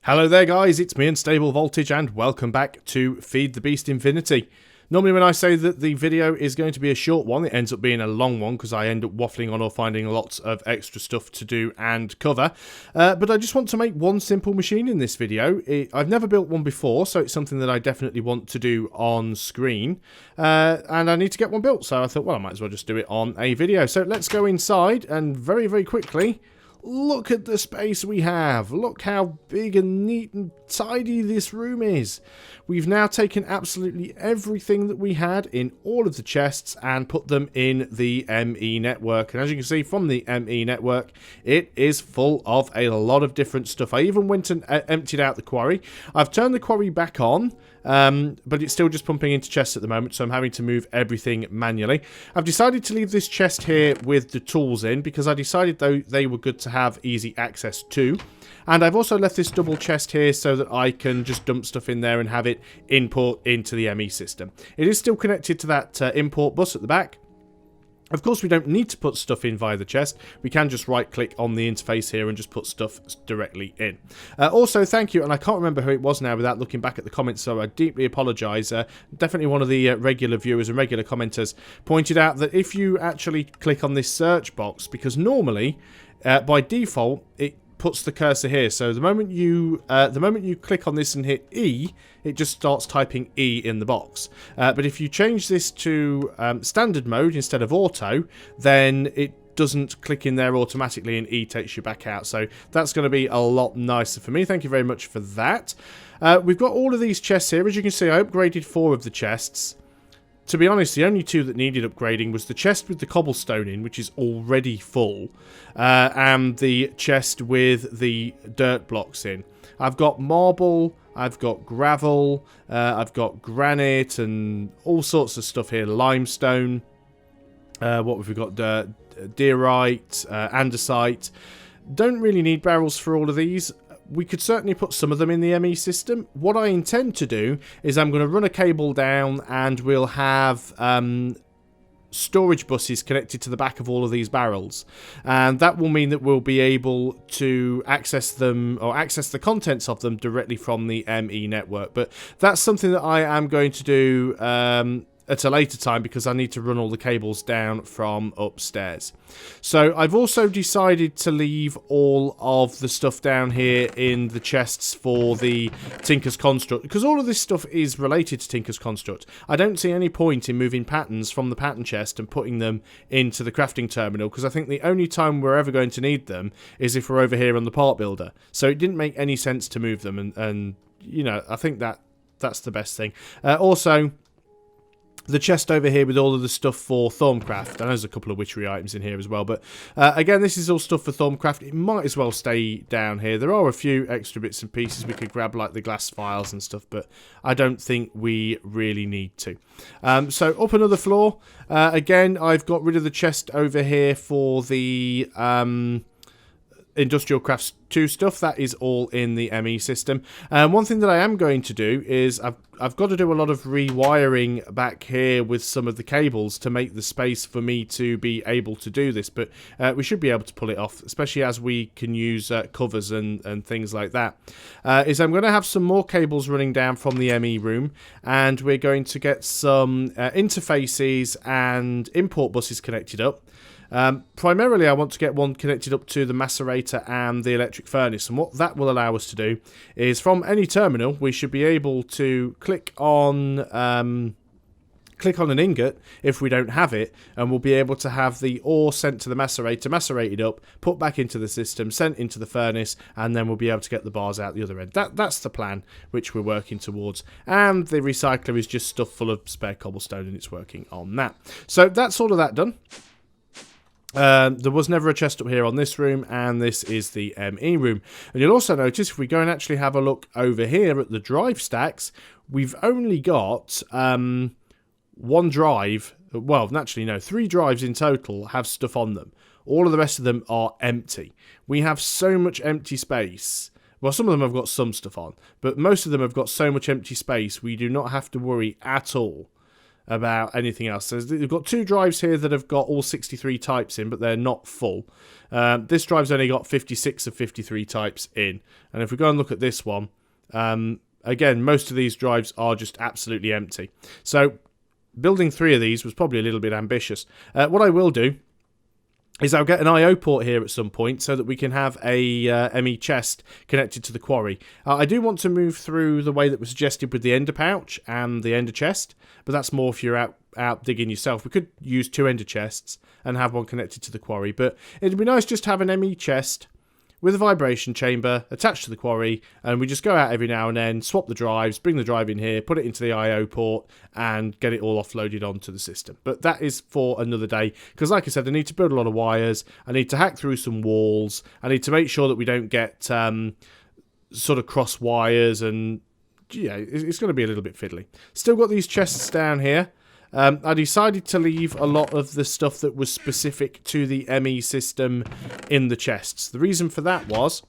Hello there guys, it's me Unstable Voltage and welcome back to Feed the Beast Infinity. Normally when I say that the video is going to be a short one, it ends up being a long one because I end up waffling on or finding lots of extra stuff to do and cover. But I just want to make one simple machine in this video. I've never built one before, so it's something that I definitely want to do on screen. And I need to get one built, so I thought, well, I might as well just do it on a video. So let's go inside and very, very quickly, look at the space we have. Look how big and neat and tidy this room is. We've now taken absolutely everything that we had in all of the chests and put them in the ME network. And as you can see from the ME network, it is full of a lot of different stuff. I even went and emptied out the quarry. I've turned the quarry back on, but it's still just pumping into chests at the moment, so I'm having to move everything manually. I've decided to leave this chest here with the tools in because I decided they were good to have easy access to. And I've also left this double chest here so that I can just dump stuff in there and have it import into the ME system. It is still connected to that import bus at the back. Of course, we don't need to put stuff in via the chest. We can just right-click on the interface here and just put stuff directly in. Also, thank you, and I can't remember who it was now without looking back at the comments, so I deeply apologise. Definitely one of the regular viewers and regular commenters pointed out that if you actually click on this search box, because normally, by default, it puts the cursor here. So the moment you click on this and hit E, it just starts typing E in the box. But if you change this to standard mode instead of auto, then it doesn't click in there automatically and E takes you back out. So that's going to be a lot nicer for me. Thank you very much for that. We've got all of these chests here. As you can see, I upgraded 4 of the chests. To be honest, the only 2 that needed upgrading was the chest with the cobblestone in, which is already full, and the chest with the dirt blocks in. I've got marble, I've got gravel, I've got granite and all sorts of stuff here, limestone, what have we got, diorite, andesite. Don't really need barrels for all of these. We could certainly put some of them in the ME system. What I intend to do is I'm going to run a cable down and we'll have storage buses connected to the back of all of these barrels. And that will mean that we'll be able to access them or access the contents of them directly from the ME network. But that's something that I am going to do at a later time because I need to run all the cables down from upstairs. So I've also decided to leave all of the stuff down here in the chests for the Tinker's Construct because all of this stuff is related to Tinker's Construct. I don't see any point in moving patterns from the pattern chest and putting them into the crafting terminal because I think the only time we're ever going to need them is if we're over here on the part builder. So it didn't make any sense to move them and you know, I think that's the best thing. Also, the chest over here with all of the stuff for Thorncraft. And there's a couple of witchery items in here as well. But again, this is all stuff for Thorncraft. It might as well stay down here. There are a few extra bits and pieces we could grab, like the glass files and stuff. But I don't think we really need to. So up another floor. Again, I've got rid of the chest over here for the Industrial Crafts 2 stuff. That is all in the ME system. One thing that I am going to do is I've got to do a lot of rewiring back here with some of the cables to make the space for me to be able to do this, but we should be able to pull it off, especially as we can use covers and things like that. Is I'm going to have some more cables running down from the ME room, and we're going to get some interfaces and import buses connected up. Primarily, I want to get one connected up to the macerator and the electric furnace, and what that will allow us to do is from any terminal, we should be able to click on an ingot if we don't have it, and we'll be able to have the ore sent to the macerator, macerated up, put back into the system, sent into the furnace, and then we'll be able to get the bars out the other end. That's the plan which we're working towards, and the recycler is just stuff full of spare cobblestone, and it's working on that. So that's all of that done. There was never a chest up here on this room, and this is the ME room. And you'll also notice if we go and actually have a look over here at the drive stacks, we've only got one drive. Well, naturally, no, 3 drives in total have stuff on them. All of the rest of them are empty. We have so much empty space. Well, some of them have got some stuff on, but most of them have got so much empty space we do not have to worry at all about anything else. So we've got 2 drives here that have got all 63 types in, but they're not full. This drive's only got 56 of 53 types in. And if we go and look at this one, again, most of these drives are just absolutely empty. So building 3 of these was probably a little bit ambitious. What I will do is I'll get an I/O port here at some point so that we can have a ME chest connected to the quarry. I do want to move through the way that was suggested with the ender pouch and the ender chest, but that's more if you're out digging yourself. We could use 2 ender chests and have one connected to the quarry, but it'd be nice just to have an ME chest with a vibration chamber attached to the quarry, and we just go out every now and then, swap the drives, bring the drive in here, put it into the I/O port, and get it all offloaded onto the system. But that is for another day, because like I said, I need to build a lot of wires, I need to hack through some walls, I need to make sure that we don't get sort of cross wires, and yeah, it's going to be a little bit fiddly. Still got these chests down here. I decided to leave a lot of the stuff that was specific to the ME system in the chests. The reason for that was,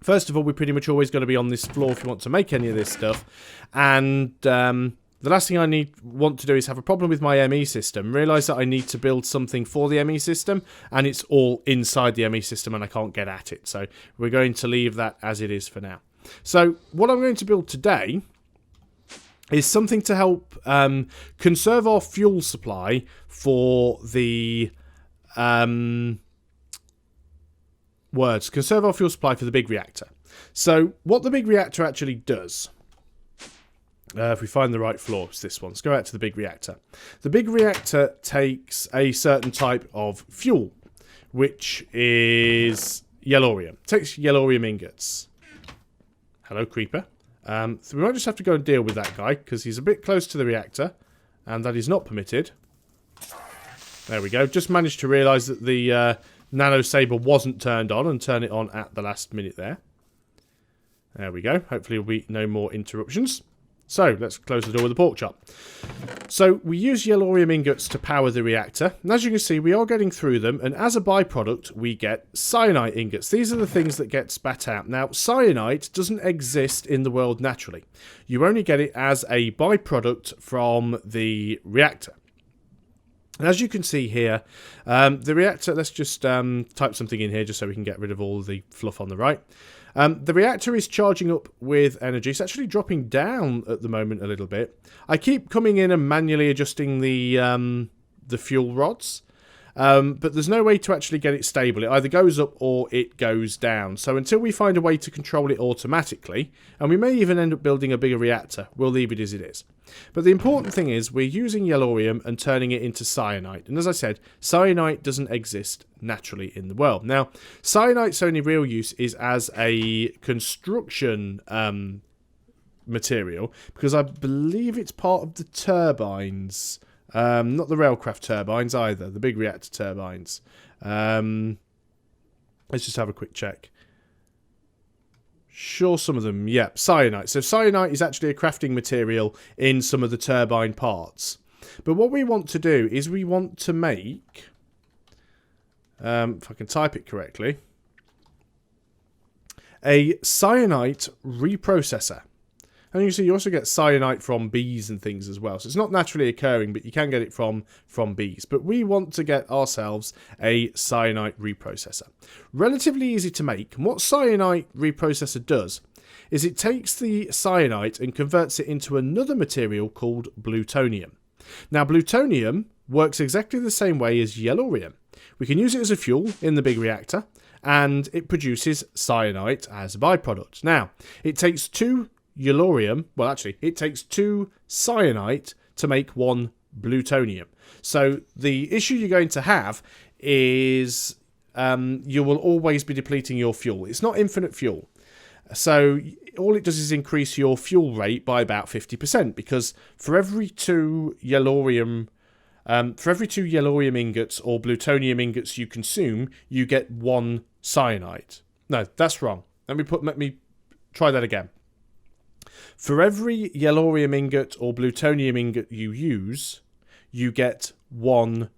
first of all, we're pretty much always going to be on this floor if you want to make any of this stuff. And the last thing I want to do is have a problem with my ME system, realise that I need to build something for the ME system, and it's all inside the ME system and I can't get at it. So we're going to leave that as it is for now. So what I'm going to build today is something to help conserve our fuel supply for the conserve our fuel supply for the big reactor. So what the big reactor actually does, if we find the right floor, it's this one. Let's go out to the big reactor. The big reactor takes a certain type of fuel, which is yellorium. It takes yellorium ingots. Hello, creeper. So we might just have to go and deal with that guy, because he's a bit close to the reactor, and that is not permitted. There we go. Just managed to realise that the nano saber wasn't turned on, and turn it on at the last minute there. There we go. Hopefully there'll be no more interruptions. So, let's close the door with the pork chop. So, we use yellorium ingots to power the reactor. And as you can see, we are getting through them. And as a byproduct, we get cyanite ingots. These are the things that get spat out. Now, cyanite doesn't exist in the world naturally. You only get it as a byproduct from the reactor. And as you can see here, the reactor, let's just type something in here just so we can get rid of all the fluff on the right. The reactor is charging up with energy. It's actually dropping down at the moment a little bit. I keep coming in and manually adjusting the fuel rods, but there's no way to actually get it stable. It either goes up or it goes down. So until we find a way to control it automatically, and we may even end up building a bigger reactor, we'll leave it as it is. But the important thing is we're using yellorium and turning it into cyanite. And as I said, cyanite doesn't exist naturally in the world. Now, cyanite's only real use is as a construction material, because I believe it's part of the turbines. Not the railcraft turbines either, the big reactor turbines. Let's just have a quick check. Sure, some of them, yeah, cyanite. So cyanite is actually a crafting material in some of the turbine parts. But what we want to do is we want to make, if I can type it correctly, a cyanite reprocessor. And you see, you also get cyanite from bees and things as well. So it's not naturally occurring, but you can get it from bees. But we want to get ourselves a cyanite reprocessor. Relatively easy to make. And what cyanite reprocessor does is it takes the cyanite and converts it into another material called plutonium. Now, plutonium works exactly the same way as yellorium. We can use it as a fuel in the big reactor, and it produces cyanite as a byproduct. Now, it takes 2 yellorium, well actually, it takes 2 cyanite to make 1 plutonium. So the issue you're going to have is you will always be depleting your fuel. It's not infinite fuel. So all it does is increase your fuel rate by about 50%, because for every 2 yellorium ingots or plutonium ingots you consume, you get 1 cyanite. No, that's wrong. Let me try that again. For every yellorium ingot or plutonium ingot you use, you get 1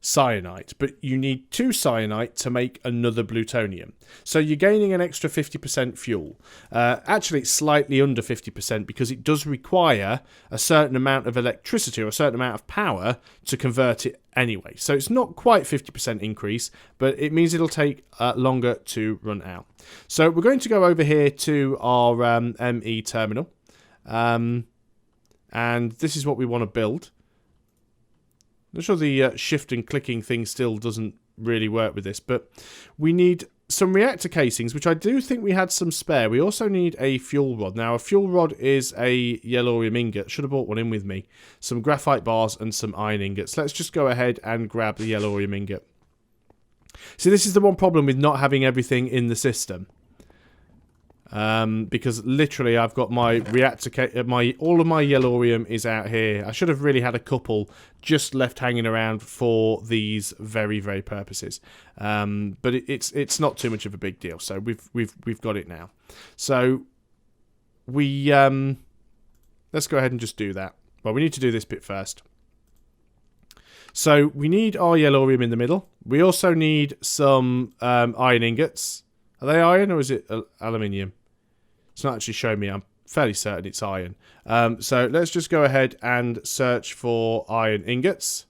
cyanite, but you need 2 cyanite to make another plutonium. So you're gaining an extra 50% fuel. Actually, it's slightly under 50% because it does require a certain amount of electricity or a certain amount of power to convert it anyway. So it's not quite 50% increase, but it means it'll take longer to run out. So we're going to go over here to our ME terminal. And this is what we want to build. I'm sure the shift and clicking thing still doesn't really work with this, but we need some reactor casings, which I do think we had some spare. We also need a fuel rod. Now, a fuel rod is a yellorium ingot. Should have brought one in with me. Some graphite bars and some iron ingots. Let's just go ahead and grab the yellorium ingot. See, this is the one problem with not having everything in the system. Because literally I've got my reactor, all of my yellorium is out here. I should have really had a couple just left hanging around for these very purposes. But it's not too much of a big deal. So we've got it now. So we let's go ahead and just do that. Well, we need to do this bit first. So we need our yellorium in the middle. We also need some iron ingots. Are they iron or is it aluminium? It's not actually showing me. I'm fairly certain it's iron. So let's just go ahead and search for iron ingots.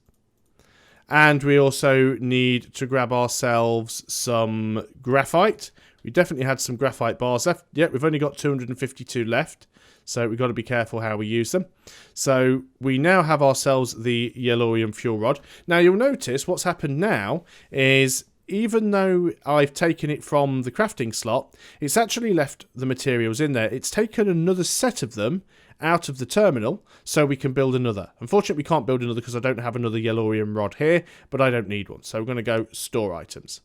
And we also need to grab ourselves some graphite. We definitely had some graphite bars left. Yeah, we've only got 252 left. So we've got to be careful how we use them. So we now have ourselves the yellorium fuel rod. Now you'll notice what's happened now is, even though I've taken it from the crafting slot, it's actually left the materials in there. It's taken another set of them out of the terminal so we can build another. Unfortunately, we can't build another because I don't have another yellorium rod here, but I don't need one. So we're going to go store items.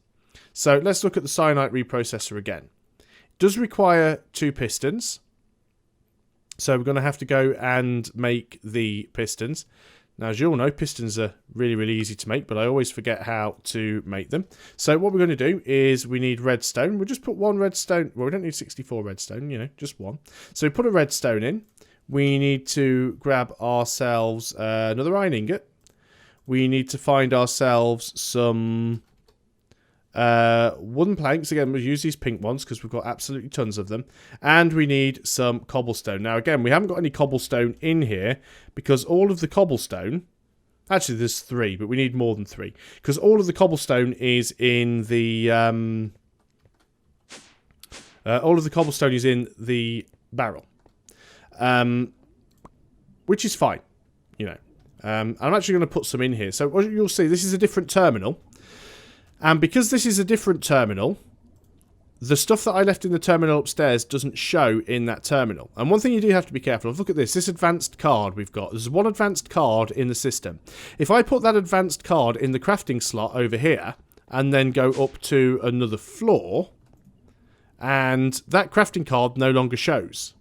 So let's look at the Cyanite reprocessor again. It does require 2 pistons. So we're going to have to go and make the pistons. Now, as you all know, pistons are really easy to make, but I always forget how to make them. So what we're going to do is we need redstone. We'll just put 1 redstone. Well, we don't need 64 redstone, you know, just 1. So we put a redstone in. We need to grab ourselves another iron ingot. We need to find ourselves some wooden planks. Again, we'll use these pink ones because we've got absolutely tons of them. And we need some cobblestone. Now, again, we haven't got any cobblestone in here because all of the cobblestone... Actually, there's 3, but we need more than 3. Because all of the cobblestone is in the... all of the cobblestone is in the barrel. Which is fine, you know. I'm actually going to put some in here. So what you'll see, this is a different terminal. And because this is a different terminal, the stuff that I left in the terminal upstairs doesn't show in that terminal. And one thing you do have to be careful of, look at this advanced card we've got. There's 1 advanced card in the system. If I put that advanced card in the crafting slot over here, and then go up to another floor, and that crafting card no longer shows.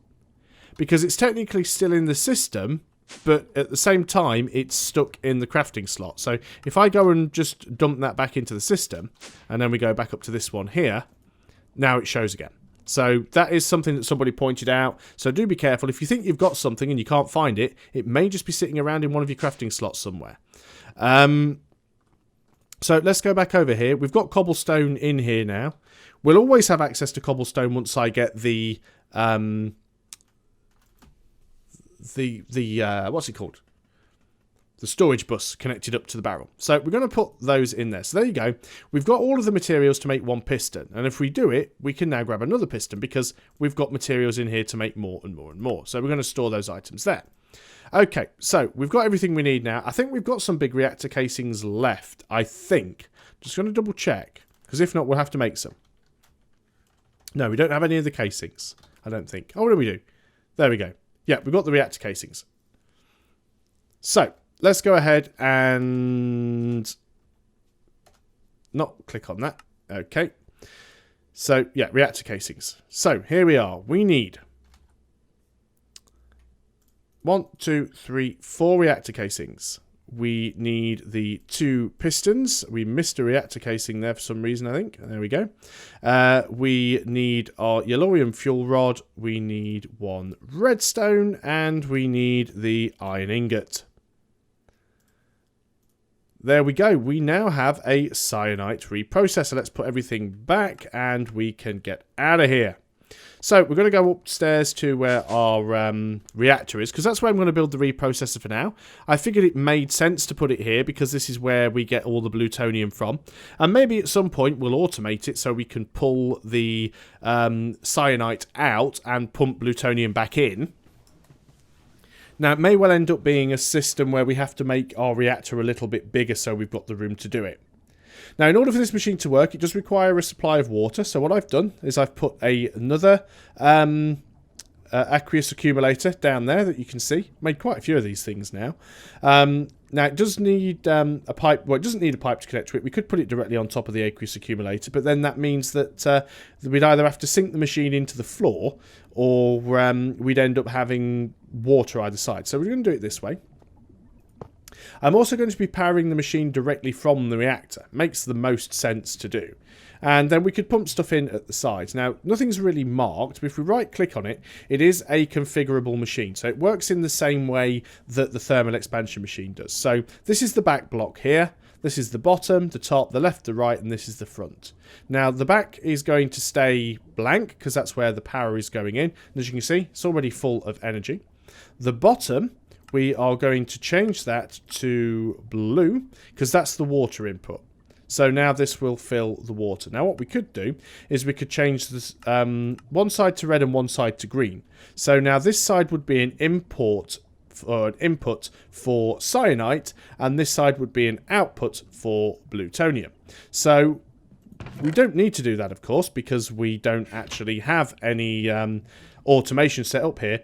Because it's technically still in the system, but at the same time, it's stuck in the crafting slot. So if I go and just dump that back into the system, and then we go back up to this one here, now it shows again. So that is something that somebody pointed out. So do be careful. If you think you've got something and you can't find it, it may just be sitting around in one of your crafting slots somewhere. So let's go back over here. We've got cobblestone in here now. We'll always have access to cobblestone once I get the what's it called? The storage bus connected up to the barrel. So we're going to put those in there. So there you go. We've got all of the materials to make 1 piston. And if we do it, we can now grab another piston because we've got materials in here to make more and more and more. So we're going to store those items there. Okay, so we've got everything we need now. I think we've got some big reactor casings left, I think. Just going to double check, because if not, we'll have to make some. No, we don't have any of the casings, I don't think. Oh, what do we do? There we go. Yeah, we've got the reactor casings. So, let's go ahead and not click on that. Okay. So, yeah, reactor casings. So, here we are. We need 1, 2, 3, 4 reactor casings. We need the 2 pistons. We missed a reactor casing there for some reason, I think. There we go. We need our yellorium fuel rod. We need 1 redstone. And we need the iron ingot. there we go. We now have a Cyanite reprocessor. Let's put everything back and we can get out of here. So we're going to go upstairs to where our reactor is, because that's where I'm going to build the reprocessor for now. I figured it made sense to put it here because this is where we get all the plutonium from. And maybe at some point we'll automate it so we can pull the cyanite out and pump plutonium back in. Now, it may well end up being a system where we have to make our reactor a little bit bigger so we've got the room to do it. Now, in order for this machine to work, it does require a supply of water. So what I've done is I've put another aqueous accumulator down there that you can see. Made quite a few of these things now. Now, it does need a pipe. Well, it doesn't need a pipe to connect to it. We could put it directly on top of the aqueous accumulator, but then that means that we'd either have to sink the machine into the floor or we'd end up having water either side. So we're going to do it this way. I'm also going to be powering the machine directly from the reactor. Makes the most sense to do. And then we could pump stuff in at the sides. Now, nothing's really marked, but if we right-click on it, it is a configurable machine. So it works in the same way that the thermal expansion machine does. So this is the back block here. This is the bottom, the top, the left, the right, and this is the front. Now, the back is going to stay blank because that's where the power is going in. And as you can see, it's already full of energy. The bottom, we are going to change that to blue because that's the water input. So now this will fill the water. Now what we could do is we could change this one side to red and one side to green. So now this side would be an input or an input for cyanite, and this side would be an output for plutonium. So we don't need to do that, of course, because we don't actually have any automation set up here.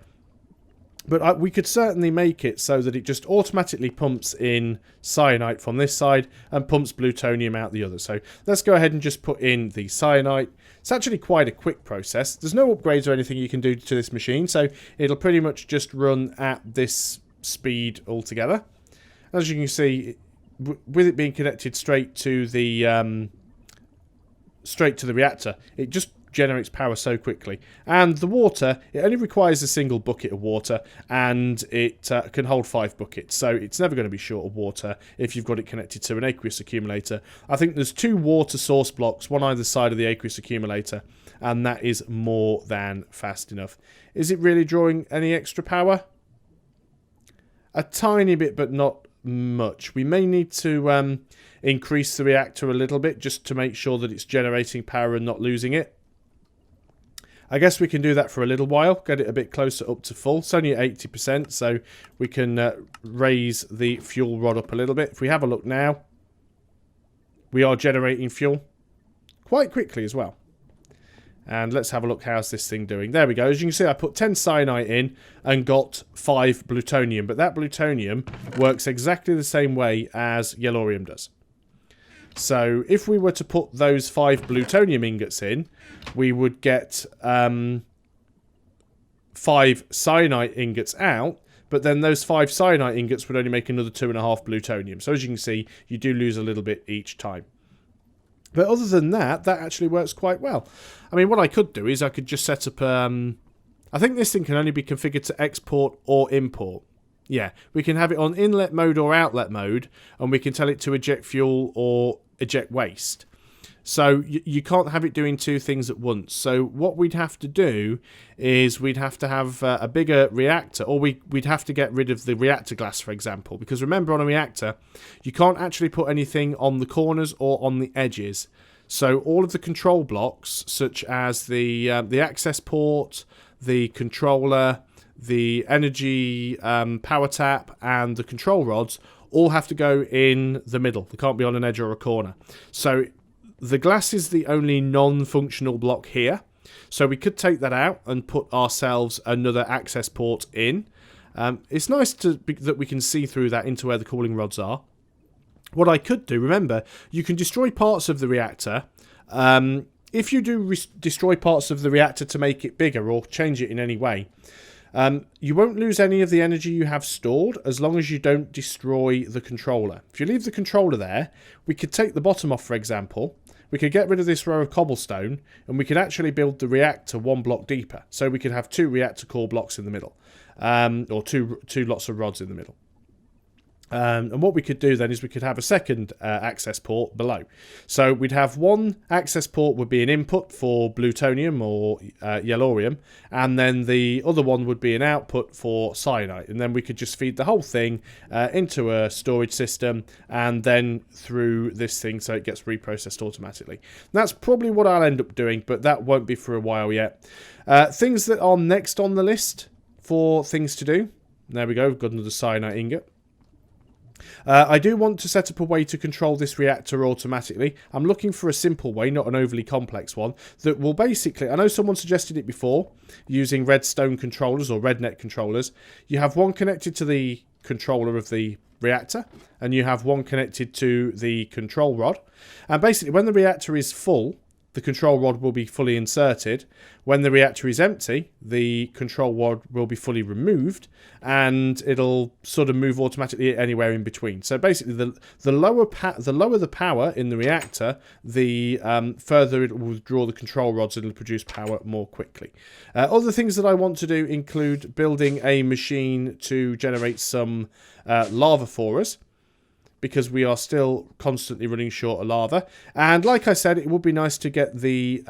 But we could certainly make it so that it just automatically pumps in cyanite from this side and pumps plutonium out the other. So let's go ahead and just put in the cyanite. It's actually quite a quick process. There's no upgrades or anything you can do to this machine, so it'll pretty much just run at this speed altogether. As you can see, with it being connected straight to the reactor, it just generates power so quickly. And the water, it only requires a single bucket of water, and it can hold 5 buckets, so it's never going to be short of water if you've got it connected to an aqueous accumulator. I think there's 2 water source blocks, one either side of the aqueous accumulator, and that is more than fast enough. Is it really drawing any extra power? A tiny bit, but not much. We may need to increase the reactor a little bit just to make sure that it's generating power and not losing it. I guess we can do that for a little while, get it a bit closer up to full. It's only at 80%, so we can raise the fuel rod up a little bit. If we have a look now, we are generating fuel quite quickly as well. And let's have a look, how's this thing doing. There we go. As you can see, I put 10 cyanite in and got 5 plutonium, but that plutonium works exactly the same way as yellorium does. So if we were to put those 5 plutonium ingots in, we would get 5 cyanite ingots out, but then those 5 cyanite ingots would only make another 2.5 plutonium. So as you can see, you do lose a little bit each time. But other than that, that actually works quite well. I mean, what I could do is I could just set up... I think this thing can only be configured to export or import. Yeah, we can have it on inlet mode or outlet mode, and we can tell it to eject fuel or eject waste. So you can't have it doing 2 things at once. So what we'd have to do is we'd have to have a bigger reactor, or we'd have to get rid of the reactor glass, for example. Because remember, on a reactor, you can't actually put anything on the corners or on the edges. So all of the control blocks, such as the access port, the controller, the energy power tap, and the control rods all have to go in the middle. They can't be on an edge or a corner. So the glass is the only non-functional block here. So we could take that out and put ourselves another access port in. It's nice that we can see through that into where the cooling rods are. What I could do, remember, you can destroy parts of the reactor. If you do destroy parts of the reactor to make it bigger or change it in any way, you won't lose any of the energy you have stored as long as you don't destroy the controller. If you leave the controller there, we could take the bottom off, for example. We could get rid of this row of cobblestone, and we could actually build the reactor 1 block deeper. So we could have 2 reactor core blocks in the middle, or two lots of rods in the middle. And what we could do then is we could have a second access port below. So we'd have one access port would be an input for plutonium or yellorium, and then the other one would be an output for cyanite. And then we could just feed the whole thing into a storage system and then through this thing so it gets reprocessed automatically. And that's probably what I'll end up doing, but that won't be for a while yet. Things that are next on the list for things to do. There we go, we've got another cyanite ingot. I do want to set up a way to control this reactor automatically. I'm looking for a simple way, not an overly complex one, that will basically... I know someone suggested it before, using redstone controllers or rednet controllers. You have one connected to the controller of the reactor, and you have one connected to the control rod. And basically, when the reactor is full, the control rod will be fully inserted. When the reactor is empty, the control rod will be fully removed, and it'll sort of move automatically anywhere in between. So basically, the lower the power in the reactor, the further it will withdraw the control rods, and it'll produce power more quickly. Other things that I want to do include building a machine to generate some lava for us, because we are still constantly running short of lava. And like I said, it would be nice to get the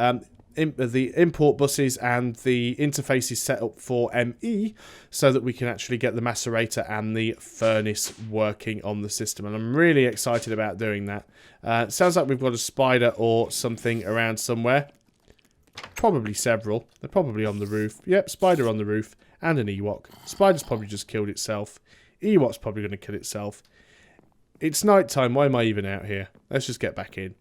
import buses and the interfaces set up for ME so that we can actually get the macerator and the furnace working on the system. And I'm really excited about doing that. It sounds like we've got a spider or something around somewhere. Probably several. They're probably on the roof. Yep, spider on the roof and an Ewok. Spider's probably just killed itself. Ewok's probably going to kill itself. It's night time, why am I even out here? Let's just get back in.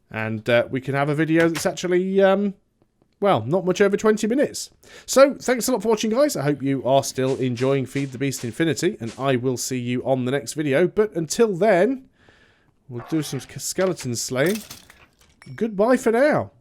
And we can have a video that's actually, well, not much over 20 minutes. So, thanks a lot for watching, guys. I hope you are still enjoying Feed the Beast Infinity, and I will see you on the next video. But until then, we'll do some skeleton slaying. Goodbye for now.